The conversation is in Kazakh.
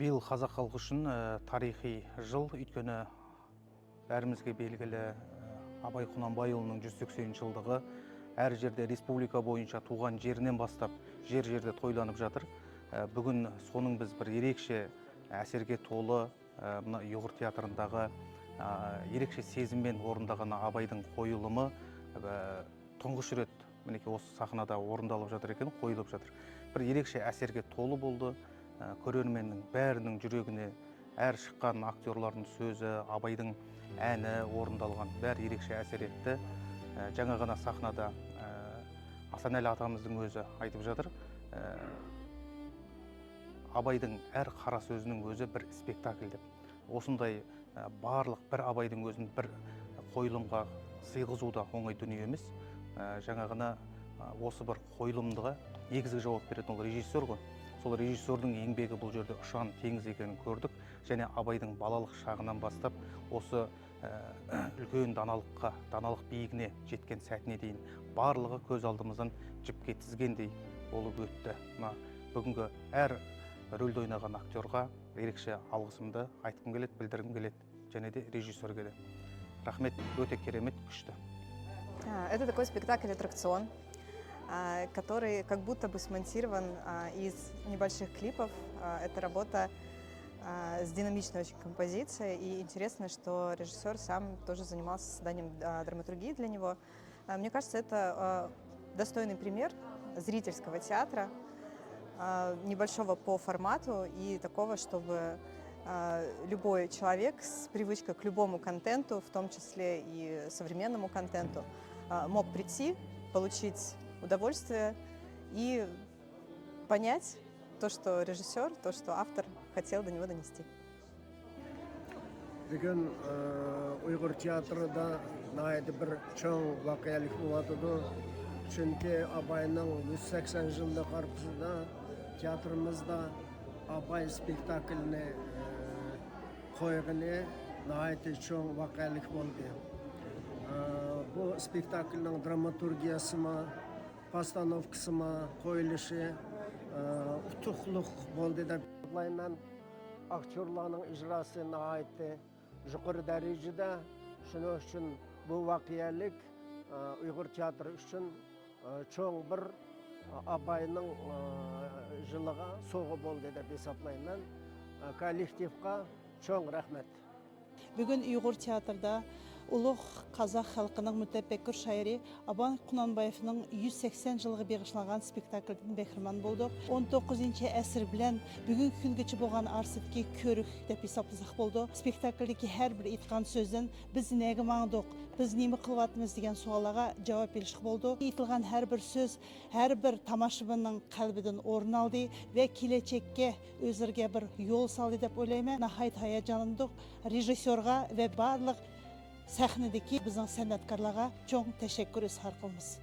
Биыл қазақ халқы үшін тарихи жыл, өйткені бәрімізге белгілі Абай Құнанбайұлының 180 жылдығы әр жерде республика бойынша туған жерінен бастап жер-жерде тойланып жатыр. Бүгін соның біз бір ерекше әсерге толы мына ұйғыр театрындағы ерекше сезіммен орындаған Абайдың қойылымы тұңғыш рет мінекей осы сахнада орындалып жатыр екен, қойылып жатыр. Бір ерекше әсерге толы болды. Көрерменнің бәрінің жүрегіне әр шыққан актерлардың сөзі, Абайдың әні орындалған бәрі ерекше әсер етті. Жаңа ғана сахнада Асанәлі атамыздың өзі айтып жатыр. Абайдың әр қара сөзінің өзі бір спектакль деп. Осындай барлық бір Абайдың өзін бір қойылымға сыйғызу да оңай дүние емес. Жаңа ғана осы бір қойылымдыға негізгі жауап беретін ол режиссер ғой. Сол режиссердің еңбегі бұл жерде ұшан теңіз екенін көрдік. Және Абайдың балалық шағынан бастап осы үлкен даналыққа, даналық биігіне жеткен сәтіне дейін барлығы көз алдымыздан жіпке тізгендей болып өтті. Бүгінгі әр рөлді ойнаған актерға ерекше алғысымды айтқым келеді, білдіргім келеді, және де режиссерге де. Рахмет, өте керемет, күшті. Это такой спектакль-аттракцион, который как будто бы смонтирован из небольших клипов. Это работа с динамичной очень композицией. И интересно, что режиссер сам тоже занимался созданием драматургии для него. Мне кажется, это достойный пример зрительского театра, небольшого по формату и такого, чтобы любой человек с привычкой к любому контенту, в том числе и современному контенту, мог прийти, получить удовольствие и понять то, что режиссер, то, что автор хотел до него донести. Бүгін ұйғыр театрында найды бір чоң вақиялық болатыды. Çünkü Абайның 180 жылдық арқасында театрымызда Абай спектакліне қойғаны найды чоң вақиялық болды. Бұл спектакльның драматургиясы ма, постановкасы ма, қойылышы ұтықлық болды деп ойлаймын. Актерларның ижрасы найды жұқыр дәрежеде. Шуның үшін бұл вақиялық ұйғыр театры үшін чоң бір Абайның жылыға соғы болды деп есаплаймын. Коллективқа чоң рахмет. Бүгін ұйғыр театрда ұлық қазақ халқының мүтәппекір шайыры Абай Құнанбаевның 180 жылғы бегішлаған спектакльдің бәкірман болдық. 19-ші әсір білән бүгін күнгічі болған арсетке көрік деп есаплызақ болды. Спектакльдегі әр бір итқан сөзден біз нәгі маңдық, біз немі қылватымыз деген суалаға жауап белшік болды. Итілған әр бір сөз, әр бір тамашыбының қалбіден орын алды ве келечекке өзірге бір yol салды деп ойлаймын. Нахайт хаяжанындық режиссерға ве барлық сәхнедегі біздің сәнәткарларға чоң тәшәккүр izhar qilamiz.